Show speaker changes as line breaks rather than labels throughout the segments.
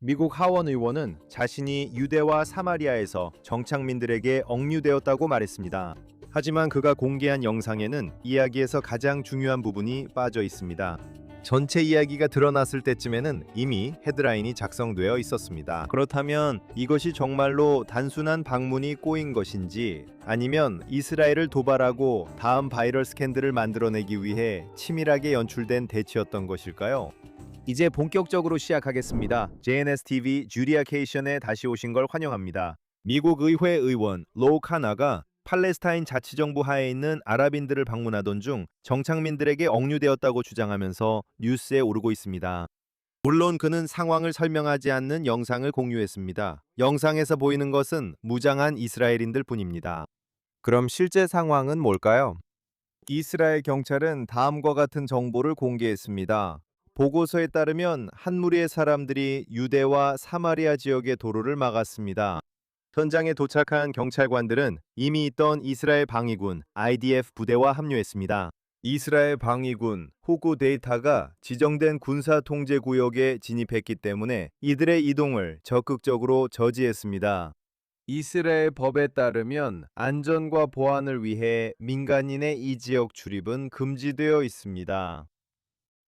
미국 하원 의원은 자신이 유대와 사마리아에서 정착민들에게 억류되었다고 말했습니다. 하지만 그가 공개한 영상에는 이야기에서 가장 중요한 부분이 빠져 있습니다. 전체 이야기가 드러났을 때쯤에는 이미 헤드라인이 작성되어 있었습니다. 그렇다면 이것이 정말로 단순한 방문이 꼬인 것인지, 아니면 이스라엘을 도발하고 다음 바이럴 스캔들을 만들어내기 위해 치밀하게 연출된 대치였던 것일까요? 이제 본격적으로 시작하겠습니다. JNS-TV 주리아케이션에 다시 오신 걸 환영합니다. 미국 의회 의원 로 카나가 팔레스타인 자치정부 하에 있는 아랍인들을 방문하던 중 정착민들에게 억류되었다고 주장하면서 뉴스에 오르고 있습니다. 물론 그는 상황을 설명하지 않는 영상을 공유했습니다. 영상에서 보이는 것은 무장한 이스라엘인들 뿐입니다. 그럼 실제 상황은 뭘까요? 이스라엘 경찰은 다음과 같은 정보를 공개했습니다. 보고서에 따르면 한 무리의 사람들이 유대와 사마리아 지역의 도로를 막았습니다. 현장에 도착한 경찰관들은 이미 있던 이스라엘 방위군 IDF 부대와 합류했습니다. 이스라엘 방위군 호구 데이터가 지정된 군사 통제 구역에 진입했기 때문에 이들의 이동을 적극적으로 저지했습니다. 이스라엘 법에 따르면 안전과 보안을 위해 민간인의 이 지역 출입은 금지되어 있습니다.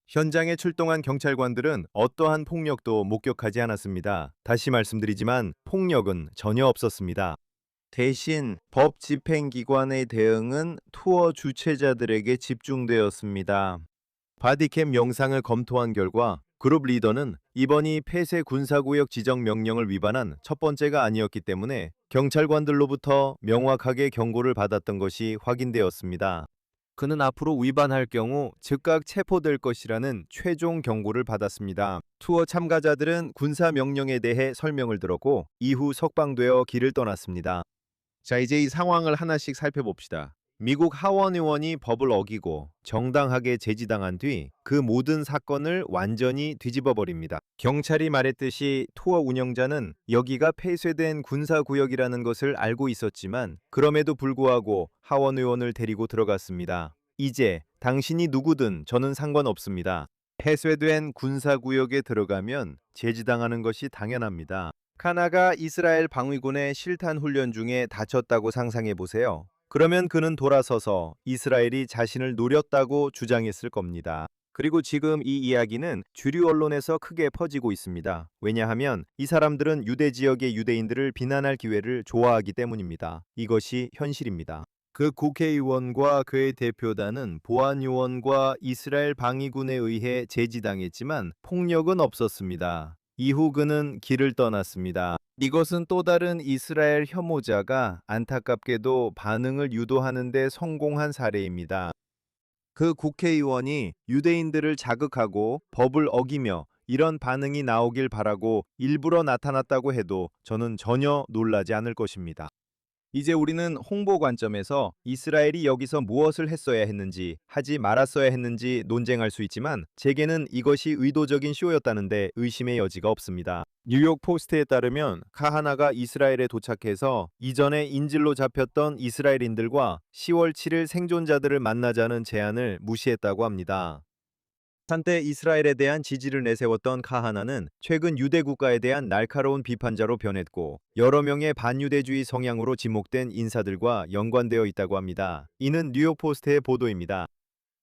현장에 출동한 경찰관들은 어떠한 폭력도 목격하지 않았습니다. 다시 말씀드리지만 폭력은 전혀 없었습니다. 대신 법 집행기관의 대응은 투어 주최자들에게 집중되었습니다. 바디캠 영상을 검토한 결과 그룹 리더는 이번이 폐쇄 군사구역 지정 명령을 위반한 첫 번째가 아니었기 때문에 경찰관들로부터 명확하게 경고를 받았던 것이 확인되었습니다. 그는 앞으로 위반할 경우 즉각 체포될 것이라는 최종 경고를 받았습니다. 투어 참가자들은 군사 명령에 대해 설명을 들었고 이후 석방되어 길을 떠났습니다. 자, 이제 이 상황을 하나씩 살펴봅시다. 미국 하원 의원이 법을 어기고 정당하게 제지당한 뒤 그 모든 사건을 완전히 뒤집어 버립니다. 경찰이 말했듯이 투어 운영자는 여기가 폐쇄된 군사구역이라는 것을 알고 있었지만 그럼에도 불구하고 하원 의원을 데리고 들어갔습니다. 이제 당신이 누구든 저는 상관없습니다. 폐쇄된 군사구역에 들어가면 제지당하는 것이 당연합니다. 카나가 이스라엘 방위군의 실탄 훈련 중에 다쳤다고 상상해 보세요. 그러면 그는 돌아서서 이스라엘이 자신을 노렸다고 주장했을 겁니다. 그리고 지금 이 이야기는 주류 언론에서 크게 퍼지고 있습니다. 왜냐하면 이 사람들은 유대 지역의 유대인들을 비난할 기회를 좋아하기 때문입니다. 이것이 현실입니다. 그 국회의원과 그의 대표단은 보안요원과 이스라엘 방위군에 의해 제지당했지만 폭력은 없었습니다. 이후 그는 길을 떠났습니다. 이것은 또 다른 이스라엘 혐오자가 안타깝게도 반응을 유도하는 데 성공한 사례입니다. 그 국회의원이 유대인들을 자극하고 법을 어기며 이런 반응이 나오길 바라고 일부러 나타났다고 해도 저는 전혀 놀라지 않을 것입니다. 이제 우리는 홍보 관점에서 이스라엘이 여기서 무엇을 했어야 했는지, 하지 말았어야 했는지 논쟁할 수 있지만 제게는 이것이 의도적인 쇼였다는데 의심의 여지가 없습니다. 뉴욕 포스트에 따르면 카하나가 이스라엘에 도착해서 이전에 인질로 잡혔던 이스라엘인들과 10월 7일 생존자들을 만나자는 제안을 무시했다고 합니다. 한때 이스라엘에 대한 지지를 내세웠던 카하나는 최근 유대 국가에 대한 날카로운 비판자로 변했고 여러 명의 반유대주의 성향으로 지목된 인사들과 연관되어 있다고 합니다. 이는 뉴욕 포스트의 보도입니다.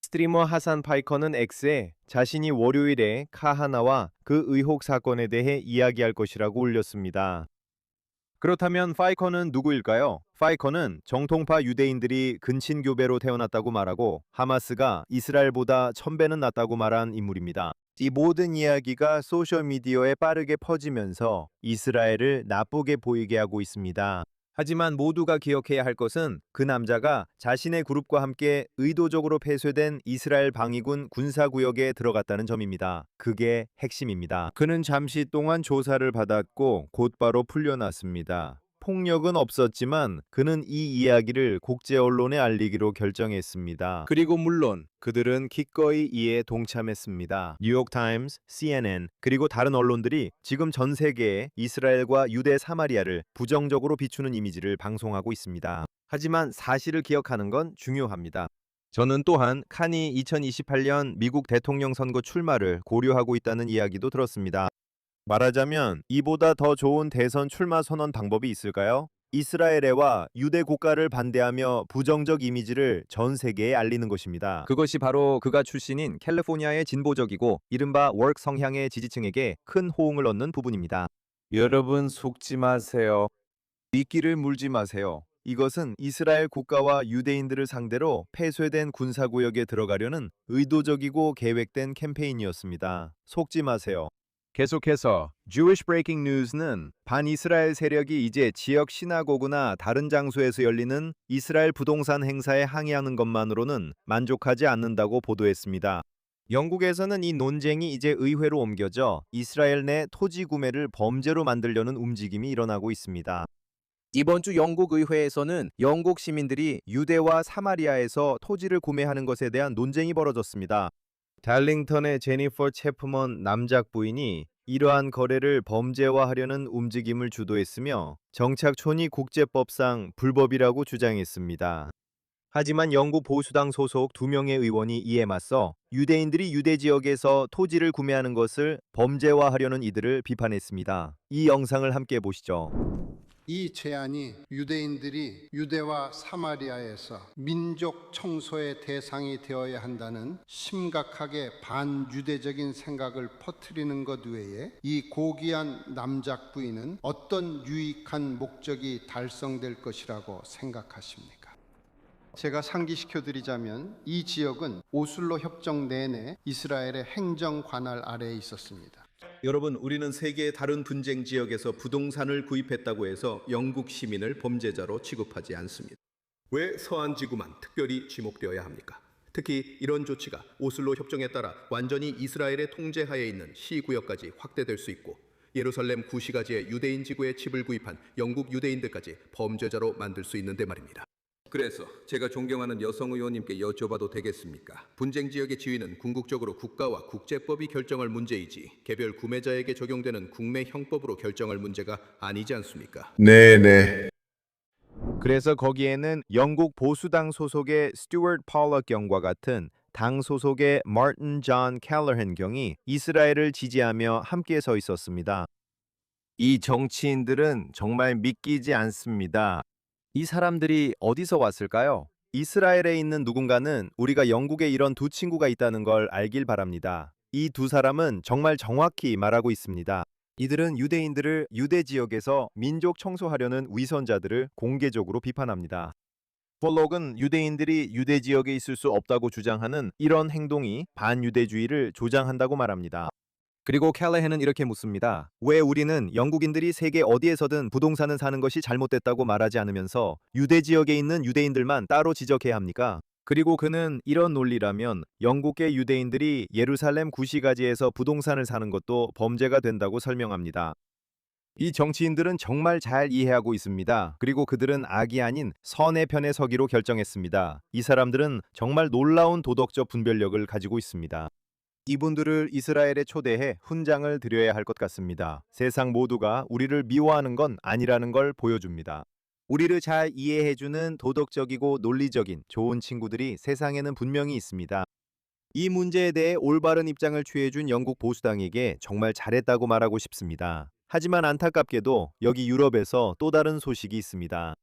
스트리머 하산 파이커는 X에 자신이 월요일에 카하나와 그 의혹 사건에 대해 이야기할 것이라고 올렸습니다. 그렇다면 파이커는 누구일까요? 파이커는 정통파 유대인들이 근친교배로 태어났다고 말하고 하마스가 이스라엘보다 1000배는 낫다고 말한 인물입니다. 이 모든 이야기가 소셜미디어에 빠르게 퍼지면서 이스라엘을 나쁘게 보이게 하고 있습니다. 하지만 모두가 기억해야 할 것은 그 남자가 자신의 그룹과 함께 의도적으로 폐쇄된 이스라엘 방위군 군사구역에 들어갔다는 점입니다. 그게 핵심입니다. 그는 잠시 동안 조사를 받았고 곧바로 풀려났습니다. 폭력은 없었지만 그는 이 이야기를 국제 언론에 알리기로 결정했습니다. 그리고 물론 그들은 기꺼이 이에 동참했습니다. 뉴욕타임스, CNN, 그리고 다른 언론들이 지금 전 세계에 이스라엘과 유대 사마리아를 부정적으로 비추는 이미지를 방송하고 있습니다. 하지만 사실을 기억하는 건 중요합니다. 저는 또한 칸이 2028년 미국 대통령 선거 출마를 고려하고 있다는 이야기도 들었습니다. 말하자면 이보다 더 좋은 대선 출마 선언 방법이 있을까요? 이스라엘애와 유대 국가를 반대하며 부정적 이미지를 전 세계에 알리는 것입니다. 그것이 바로 그가 출신인 캘리포니아의 진보적이고 이른바 워크 성향의 지지층에게 큰 호응을 얻는 부분입니다. 여러분 속지 마세요. 미끼를 물지 마세요. 이것은 이스라엘 국가와 유대인들을 상대로 폐쇄된 군사구역에 들어가려는 의도적이고 계획된 캠페인이었습니다. 속지 마세요. 계속해서 Jewish Breaking News는 반이스라엘 세력이 이제 지역 시나고그나 다른 장소에서 열리는 이스라엘 부동산 행사에 항의하는 것만으로는 만족하지 않는다고 보도했습니다. 영국에서는 이 논쟁이 이제 의회로 옮겨져 이스라엘 내 토지 구매를 범죄로 만들려는 움직임이 일어나고 있습니다. 이번 주 영국 의회에서는 영국 시민들이 유대와 사마리아에서 토지를 구매하는 것에 대한 논쟁이 벌어졌습니다. 달링턴의 제니퍼 체프먼 남작 부인이 이러한 거래를 범죄화하려는 움직임을 주도했으며 정착촌이 국제법상 불법이라고 주장했습니다. 하지만 영국 보수당 소속 2명의 의원이 이에 맞서 유대인들이 유대 지역에서 토지를 구매하는 것을 범죄화하려는 이들을 비판했습니다. 이 영상을 함께 보시죠.
이 제안이 유대인들이 유대와 사마리아에서 민족 청소의 대상이 되어야 한다는 심각하게 반유대적인 생각을 퍼뜨리는 것 외에 이 고귀한 남작 부인은 어떤 유익한 목적이 달성될 것이라고 생각하십니까? 제가 상기시켜 드리자면 이 지역은 오슬로 협정 내내 이스라엘의 행정 관할 아래에 있었습니다.
여러분, 우리는 세계의 다른 분쟁 지역에서 부동산을 구입했다고 해서 영국 시민을 범죄자로 취급하지 않습니다. 왜 서한 지구만 특별히 지목되어야 합니까? 특히 이런 조치가 오슬로 협정에 따라 완전히 이스라엘의 통제하에 있는 시구역까지 확대될 수 있고 예루살렘 구시가지의 유대인 지구에 집을 구입한 영국 유대인들까지 범죄자로 만들 수 있는데 말입니다. 그래서 제가 존경하는 여성 의원님께 여쭤봐도 되겠습니까? 분쟁 지역의 지위는 궁극적으로 국가와 국제법이 결정할 문제이지 개별 구매자에게 적용되는 국내 형법으로 결정할 문제가 아니지 않습니까?
네네. 그래서 거기에는 영국 보수당 소속의 스튜어트 폴럭 경과 같은 당 소속의 마틴 존 캘러한 경이 이스라엘을 지지하며 함께 서 있었습니다. 이 정치인들은 정말 믿기지 않습니다. 이 사람들이 어디서 왔을까요? 이스라엘에 있는 누군가는 우리가 영국에 이런 두 친구가 있다는 걸 알길 바랍니다. 이 두 사람은 정말 정확히 말하고 있습니다. 이들은 유대인들을 유대 지역에서 민족 청소하려는 위선자들을 공개적으로 비판합니다. 폴록은 유대인들이 유대 지역에 있을 수 없다고 주장하는 이런 행동이 반유대주의를 조장한다고 말합니다. 그리고 캘러헨은 이렇게 묻습니다. 왜 우리는 영국인들이 세계 어디에서든 부동산을 사는 것이 잘못됐다고 말하지 않으면서 유대 지역에 있는 유대인들만 따로 지적해야 합니까? 그리고 그는 이런 논리라면 영국계 유대인들이 예루살렘 구시가지에서 부동산을 사는 것도 범죄가 된다고 설명합니다. 이 정치인들은 정말 잘 이해하고 있습니다. 그리고 그들은 악이 아닌 선의 편에 서기로 결정했습니다. 이 사람들은 정말 놀라운 도덕적 분별력을 가지고 있습니다. 이분들을 이스라엘에 초대해 훈장을 드려야 할 것 같습니다. 세상 모두가 우리를 미워하는 건 아니라는 걸 보여줍니다. 우리를 잘 이해해주는 도덕적이고 논리적인 좋은 친구들이 세상에는 분명히 있습니다. 이 문제에 대해 올바른 입장을 취해준 영국 보수당에게 정말 잘했다고 말하고 싶습니다. 하지만 안타깝게도 여기 유럽에서 또 다른 소식이 있습니다.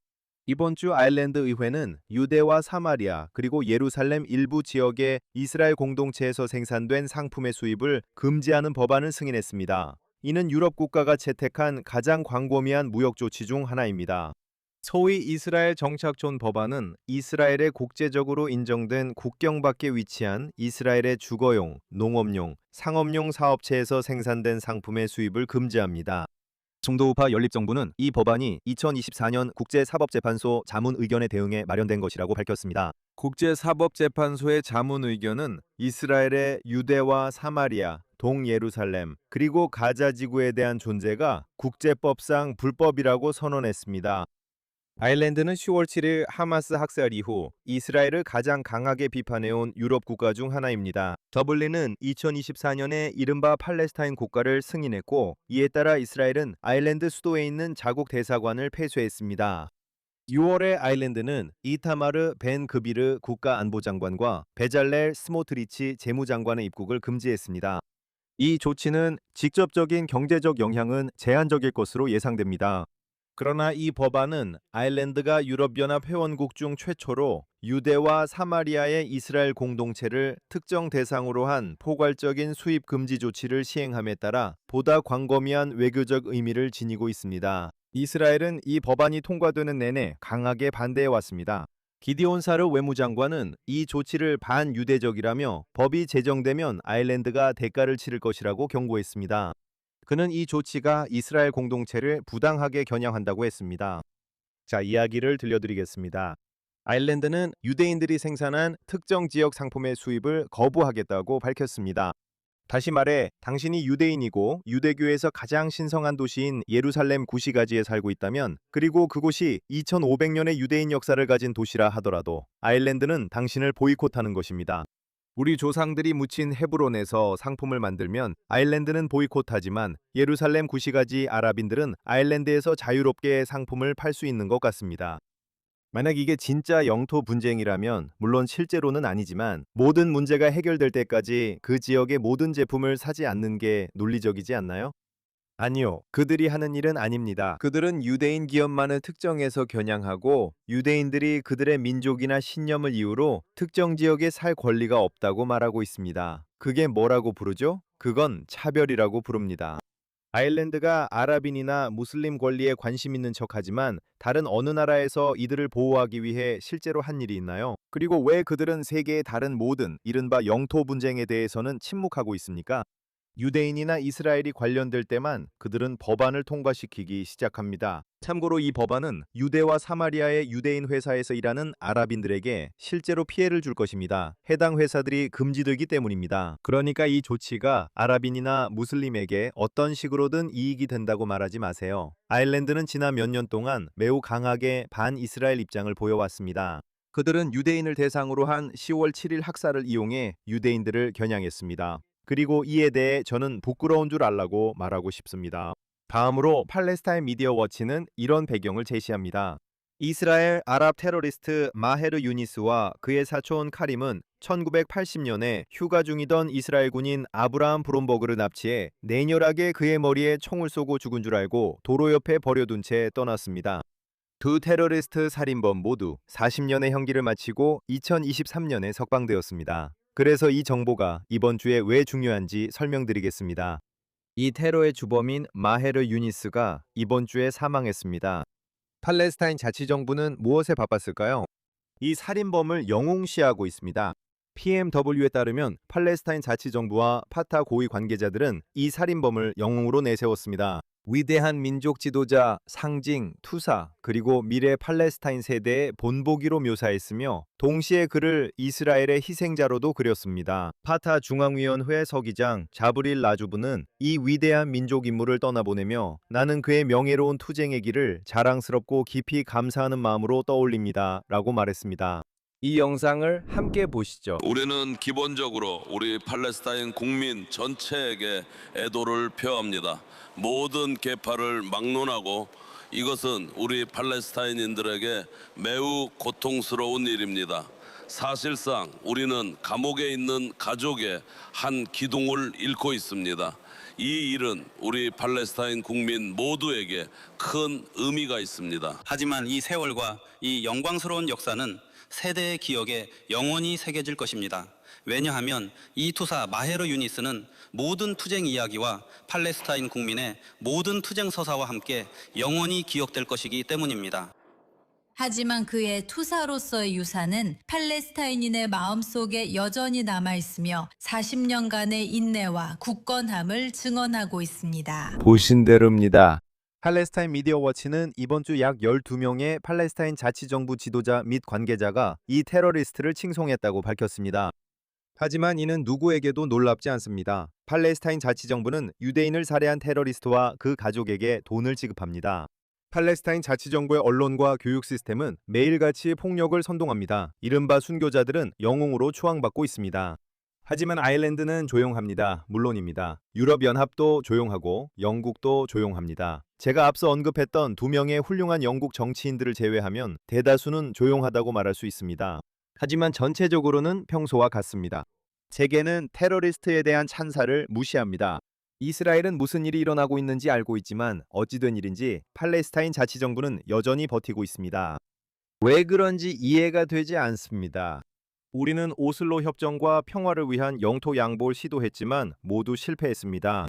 이번 주 아일랜드 의회는 유대와 사마리아 그리고 예루살렘 일부 지역의 이스라엘 공동체에서 생산된 상품의 수입을 금지하는 법안을 승인했습니다. 이는 유럽 국가가 채택한 가장 광범위한 무역 조치 중 하나입니다. 소위 이스라엘 정착촌 법안은 이스라엘의 국제적으로 인정된 국경 밖에 위치한 이스라엘의 주거용, 농업용, 상업용 사업체에서 생산된 상품의 수입을 금지합니다. 중도 우파 연립정부는 이 법안이 2024년 국제사법재판소 자문 의견에 대응해 마련된 것이라고 밝혔습니다. 국제사법재판소의 자문 의견은 이스라엘의 유대와 사마리아, 동예루살렘, 그리고 가자 지구에 대한 존재가 국제법상 불법이라고 선언했습니다. 아일랜드는 10월 7일 하마스 학살 이후 이스라엘을 가장 강하게 비판해온 유럽 국가 중 하나입니다. 더블린은 2024년에 이른바 팔레스타인 국가를 승인했고 이에 따라 이스라엘은 아일랜드 수도에 있는 자국 대사관을 폐쇄했습니다. 6월에 아일랜드는 이타마르 벤 그비르 국가안보장관과 베잘렐 스모트리치 재무장관의 입국을 금지했습니다. 이 조치는 직접적인 경제적 영향은 제한적일 것으로 예상됩니다. 그러나 이 법안은 아일랜드가 유럽연합 회원국 중 최초로 유대와 사마리아의 이스라엘 공동체를 특정 대상으로 한 포괄적인 수입 금지 조치를 시행함에 따라 보다 광범위한 외교적 의미를 지니고 있습니다. 이스라엘은 이 법안이 통과되는 내내 강하게 반대해 왔습니다. 기디온 사르 외무장관은 이 조치를 반유대적이라며 법이 제정되면 아일랜드가 대가를 치를 것이라고 경고했습니다. 그는 이 조치가 이스라엘 공동체를 부당하게 겨냥한다고 했습니다. 자, 이야기를 들려드리겠습니다. 아일랜드는 유대인들이 생산한 특정 지역 상품의 수입을 거부하겠다고 밝혔습니다. 다시 말해, 당신이 유대인이고 유대교에서 가장 신성한 도시인 예루살렘 구시가지에 살고 있다면, 그리고 그곳이 2500년의 유대인 역사를 가진 도시라 하더라도 아일랜드는 당신을 보이콧하는 것입니다. 우리 조상들이 묻힌 헤브론에서 상품을 만들면 아일랜드는 보이콧하지만 예루살렘 구시가지 아랍인들은 아일랜드에서 자유롭게 상품을 팔 수 있는 것 같습니다. 만약 이게 진짜 영토 분쟁이라면, 물론 실제로는 아니지만, 모든 문제가 해결될 때까지 그 지역의 모든 제품을 사지 않는 게 논리적이지 않나요? 아니요. 그들이 하는 일은 아닙니다. 그들은 유대인 기업만을 특정해서 겨냥하고 유대인들이 그들의 민족이나 신념을 이유로 특정 지역에 살 권리가 없다고 말하고 있습니다. 그게 뭐라고 부르죠? 그건 차별이라고 부릅니다. 아일랜드가 아랍인이나 무슬림 권리에 관심 있는 척하지만 다른 어느 나라에서 이들을 보호하기 위해 실제로 한 일이 있나요? 그리고 왜 그들은 세계의 다른 모든 이른바 영토 분쟁에 대해서는 침묵하고 있습니까? 유대인이나 이스라엘이 관련될 때만 그들은 법안을 통과시키기 시작합니다. 참고로 이 법안은 유대와 사마리아의 유대인 회사에서 일하는 아랍인들에게 실제로 피해를 줄 것입니다. 해당 회사들이 금지되기 때문입니다. 그러니까 이 조치가 아랍인이나 무슬림에게 어떤 식으로든 이익이 된다고 말하지 마세요. 아일랜드는 지난 몇 년 동안 매우 강하게 반이스라엘 입장을 보여왔습니다. 그들은 유대인을 대상으로 한 10월 7일 학살을 이용해 유대인들을 겨냥했습니다. 그리고 이에 대해 저는 부끄러운 줄 알라고 말하고 싶습니다. 다음으로 팔레스타인 미디어 워치는 이런 배경을 제시합니다. 이스라엘 아랍 테러리스트 마헤르 유니스와 그의 사촌 카림은 1980년에 휴가 중이던 이스라엘 군인 아브라함 브롬버그를 납치해 냉혈하게 그의 머리에 총을 쏘고 죽은 줄 알고 도로 옆에 버려둔 채 떠났습니다. 두 테러리스트 살인범 모두 40년의 형기를 마치고 2023년에 석방되었습니다. 그래서 이 정보가 이번 주에 왜 중요한지 설명드리겠습니다. 이 테러의 주범인 마헤르 유니스가 이번 주에 사망했습니다. 팔레스타인 자치정부는 무엇에 바빴을까요? 이 살인범을 영웅시하고 있습니다. PMW에 따르면 팔레스타인 자치정부와 파타 고위 관계자들은 이 살인범을 영웅으로 내세웠습니다. 위대한 민족 지도자, 상징, 투사, 그리고 미래 팔레스타인 세대의 본보기로 묘사했으며 동시에 그를 이스라엘의 희생자로도 그렸습니다. 파타 중앙위원회 서기장 자브릴 라주브는 이 위대한 민족 인물을 떠나보내며 나는 그의 명예로운 투쟁의 길을 자랑스럽고 깊이 감사하는 마음으로 떠올립니다. 라고 말했습니다. 이 영상을 함께 보시죠.
우리는 기본적으로 우리 팔레스타인 국민 전체에게 애도를 표합니다. 모든 계파를 막론하고 이것은 우리 팔레스타인인들에게 매우 고통스러운 일입니다. 사실상 우리는 감옥에 있는 가족의 한 기둥을 잃고 있습니다. 이 일은 우리 팔레스타인 국민 모두에게 큰 의미가 있습니다.
하지만 이 세월과 이 영광스러운 역사는 세대의 기억에 영원히 새겨질 것입니다. 왜냐하면 이 투사 마헤르 유니스는 모든 투쟁 이야기와 팔레스타인 국민의 모든 투쟁 서사와 함께 영원히 기억될 것이기 때문입니다.
하지만 그의 투사로서의 유산은 팔레스타인인의 마음속에 여전히 남아있으며 40년간의 인내와 굳건함을 증언하고 있습니다.
보신 대로입니다. 팔레스타인 미디어 워치는 이번 주 약 12명의 팔레스타인 자치정부 지도자 및 관계자가 이 테러리스트를 칭송했다고 밝혔습니다. 하지만 이는 누구에게도 놀랍지 않습니다. 팔레스타인 자치정부는 유대인을 살해한 테러리스트와 그 가족에게 돈을 지급합니다. 팔레스타인 자치정부의 언론과 교육 시스템은 매일같이 폭력을 선동합니다. 이른바 순교자들은 영웅으로 추앙받고 있습니다. 하지만 아일랜드는 조용합니다. 물론입니다. 유럽연합도 조용하고 영국도 조용합니다. 제가 앞서 언급했던 2명의 훌륭한 영국 정치인들을 제외하면 대다수는 조용하다고 말할 수 있습니다. 하지만 전체적으로는 평소와 같습니다. 세계는 테러리스트에 대한 찬사를 무시합니다. 이스라엘은 무슨 일이 일어나고 있는지 알고 있지만 어찌된 일인지 팔레스타인 자치정부는 여전히 버티고 있습니다. 왜 그런지 이해가 되지 않습니다. 우리는 오슬로 협정과 평화를 위한 영토 양보를 시도했지만 모두 실패했습니다.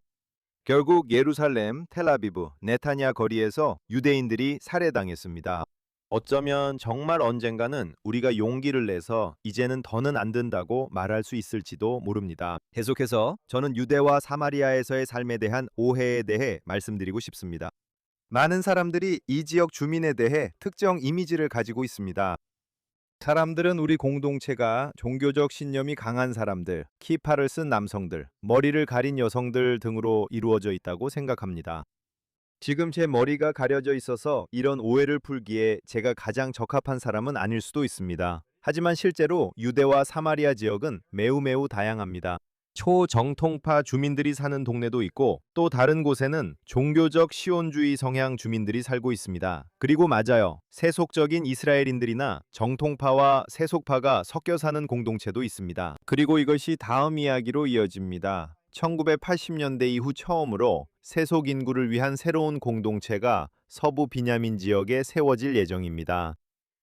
결국 예루살렘, 텔아비브, 네타냐 거리에서 유대인들이 살해당했습니다. 어쩌면 정말 언젠가는 우리가 용기를 내서 이제는 더는 안 된다고 말할 수 있을지도 모릅니다. 계속해서 저는 유대와 사마리아에서의 삶에 대한 오해에 대해 말씀드리고 싶습니다. 많은 사람들이 이 지역 주민에 대해 특정 이미지를 가지고 있습니다. 사람들은 우리 공동체가 종교적 신념이 강한 사람들, 키파를 쓴 남성들, 머리를 가린 여성들 등으로 이루어져 있다고 생각합니다. 지금 제 머리가 가려져 있어서 이런 오해를 풀기에 제가 가장 적합한 사람은 아닐 수도 있습니다. 하지만 실제로 유대와 사마리아 지역은 매우 다양합니다. 초정통파 주민들이 사는 동네도 있고 또 다른 곳에는 종교적 시온주의 성향 주민들이 살고 있습니다. 그리고 맞아요. 세속적인 이스라엘인들이나 정통파와 세속파가 섞여 사는 공동체도 있습니다. 그리고 이것이 다음 이야기로 이어집니다. 1980년대 이후 처음으로 세속 인구를 위한 새로운 공동체가 서부 비냐민 지역에 세워질 예정입니다.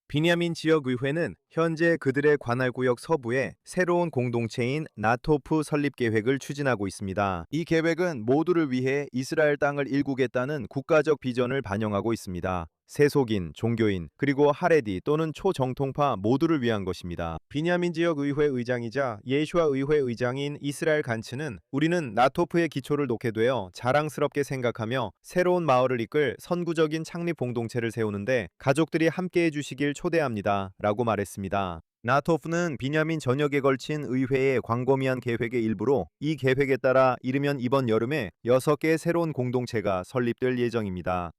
비냐민 지역의회는 현재 그들의 관할구역 서부에 새로운 공동체인 나토프 설립 계획을 추진하고 있습니다. 이 계획은 모두를 위해 이스라엘 땅을 일구겠다는 국가적 비전을 반영하고 있습니다. 세속인, 종교인, 그리고 하레디 또는 초정통파 모두를 위한 것입니다. 비냐민 지역 의회 의장이자 예슈아 의회 의장인 이스라엘 간츠는 우리는 나토프의 기초를 놓게 되어 자랑스럽게 생각하며 새로운 마을을 이끌 선구적인 창립 공동체를 세우는데 가족들이 함께해 주시길 초대합니다. 라고 말했습니다. 나토프는 비냐민 전역에 걸친 의회의 광범위한 계획의 일부로 이 계획에 따라 이르면 이번 여름에 6개의 새로운 공동체가 설립될 예정입니다.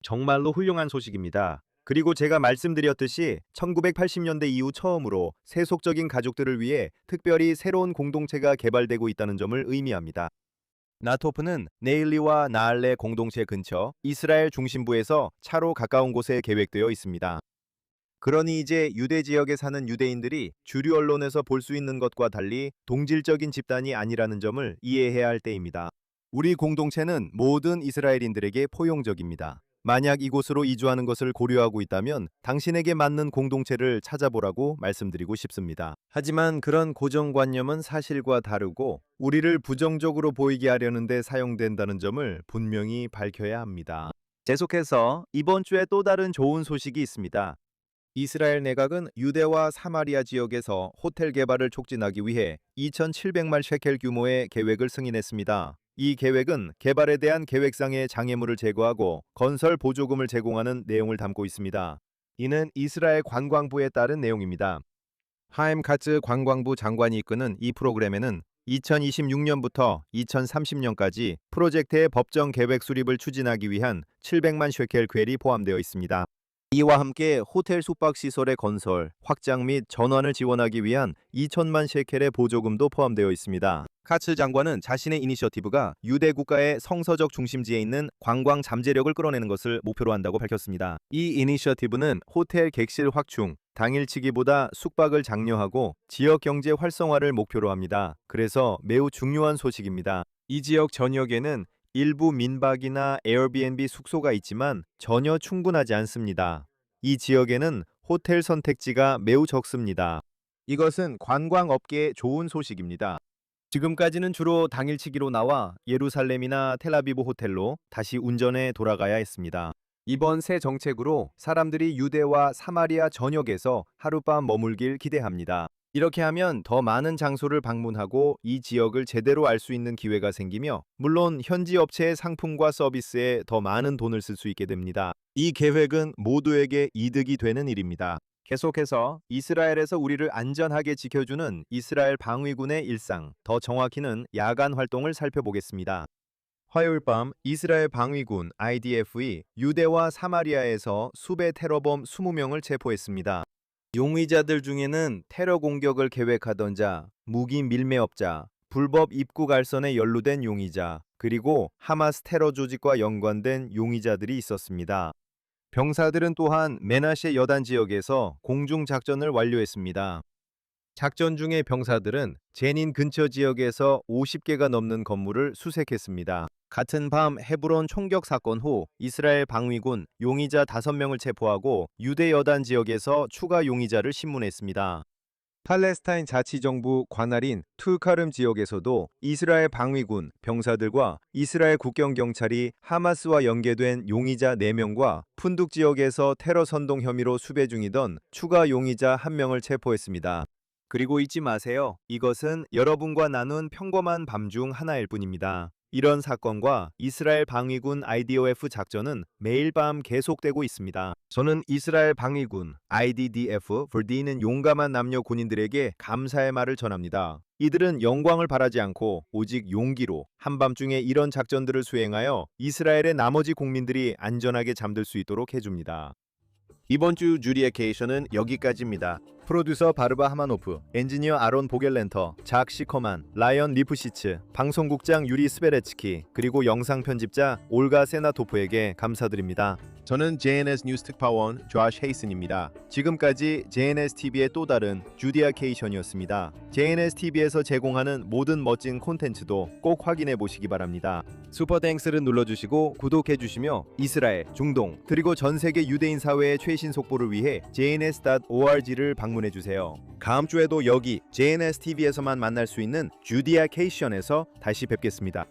정말로 훌륭한 소식입니다. 그리고 제가 말씀드렸듯이 1980년대 이후 처음으로 세속적인 가족들을 위해 특별히 새로운 공동체가 개발되고 있다는 점을 의미합니다. 나토프는 네일리와 나알레 공동체 근처 이스라엘 중심부에서 차로 가까운 곳에 계획되어 있습니다. 그러니 이제 유대 지역에 사는 유대인들이 주류 언론에서 볼 수 있는 것과 달리 동질적인 집단이 아니라는 점을 이해해야 할 때입니다. 우리 공동체는 모든 이스라엘인들에게 포용적입니다. 만약 이곳으로 이주하는 것을 고려하고 있다면 당신에게 맞는 공동체를 찾아보라고 말씀드리고 싶습니다. 하지만 그런 고정관념은 사실과 다르고 우리를 부정적으로 보이게 하려는 데 사용된다는 점을 분명히 밝혀야 합니다. 계속해서 이번 주에 또 다른 좋은 소식이 있습니다. 이스라엘 내각은 유대와 사마리아 지역에서 호텔 개발을 촉진하기 위해 2,700만 셰켈 규모의 계획을 승인했습니다. 이 계획은 개발에 대한 계획상의 장애물을 제거하고 건설 보조금을 제공하는 내용을 담고 있습니다. 이는 이스라엘 관광부에 따른 내용입니다. 하임 카츠 관광부 장관이 이끄는 이 프로그램에는 2026년부터 2030년까지 프로젝트의 법정 계획 수립을 추진하기 위한 700만 셰켈 궤리 포함되어 있습니다. 이와 함께 호텔 숙박시설의 건설, 확장 및 전환을 지원하기 위한 2천만 셰켈의 보조금도 포함되어 있습니다. 카츠 장관은 자신의 이니셔티브가 유대 국가의 성서적 중심지에 있는 관광 잠재력을 끌어내는 것을 목표로 한다고 밝혔습니다. 이 이니셔티브는 호텔 객실 확충, 당일치기보다 숙박을 장려하고 지역 경제 활성화를 목표로 합니다. 그래서 매우 중요한 소식입니다. 이 지역 전역에는 일부 민박이나 에어비앤비 숙소가 있지만 전혀 충분하지 않습니다. 이 지역에는 호텔 선택지가 매우 적습니다. 이것은 관광업계에 좋은 소식입니다. 지금까지는 주로 당일치기로 나와 예루살렘이나 텔아비브 호텔로 다시 운전해 돌아가야 했습니다. 이번 새 정책으로 사람들이 유대와 사마리아 전역에서 하룻밤 머물길 기대합니다. 이렇게 하면 더 많은 장소를 방문하고 이 지역을 제대로 알 수 있는 기회가 생기며 물론 현지 업체의 상품과 서비스에 더 많은 돈을 쓸 수 있게 됩니다. 이 계획은 모두에게 이득이 되는 일입니다. 계속해서 이스라엘에서 우리를 안전하게 지켜주는 이스라엘 방위군의 일상, 더 정확히는 야간 활동을 살펴보겠습니다. 화요일 밤 이스라엘 방위군 IDF이 유대와 사마리아에서 수배 테러범 20명을 체포했습니다. 용의자들 중에는 테러 공격을 계획하던 자, 무기 밀매업자, 불법 입국 알선에 연루된 용의자, 그리고 하마스 테러 조직과 연관된 용의자들이 있었습니다. 병사들은 또한 메나셰 여단 지역에서 공중 작전을 완료했습니다. 작전 중에 병사들은 제닌 근처 지역에서 50개가 넘는 건물을 수색했습니다. 같은 밤 헤브론 총격 사건 후 이스라엘 방위군 용의자 5명을 체포하고 유대 여단 지역에서 추가 용의자를 신문했습니다. 팔레스타인 자치정부 관할인 투카름 지역에서도 이스라엘 방위군 병사들과 이스라엘 국경경찰이 하마스와 연계된 용의자 4명과 푼둑 지역에서 테러 선동 혐의로 수배 중이던 추가 용의자 1명을 체포했습니다. 그리고 잊지 마세요. 이것은 여러분과 나눈 평범한 밤 중 하나일 뿐입니다. 이런 사건과 이스라엘 방위군 IDOF 작전은 매일 밤 계속되고 있습니다. 저는 이스라엘 방위군 IDDF VD는 용감한 남녀 군인들에게 감사의 말을 전합니다. 이들은 영광을 바라지 않고 오직 용기로 한밤중에 이런 작전들을 수행하여 이스라엘의 나머지 국민들이 안전하게 잠들 수 있도록 해줍니다. 이번 주 주리에케이션은 여기까지입니다. 프로듀서 바르바 하마노프, 엔지니어 아론 보겔렌터, 작 시커만, 라이언 리프시츠, 방송국장 유리 스베레츠키, 그리고 영상 편집자 올가 세나토프에게 감사드립니다. 저는 JNS 뉴스 특파원 조시 헤이슨입니다. 지금까지 JNS TV의 또 다른 주디아케이션이었습니다. JNS TV에서 제공하는 모든 멋진 콘텐츠도 꼭 확인해 보시기 바랍니다. 슈퍼땡스를 눌러주시고 구독해주시며 이스라엘, 중동, 그리고 전 세계 유대인 사회의 최신 속보를 위해 jns.org를 방문해주세요. 다음 주에도 여기 JNS TV에서만 만날 수 있는 주디아케이션에서 다시 뵙겠습니다.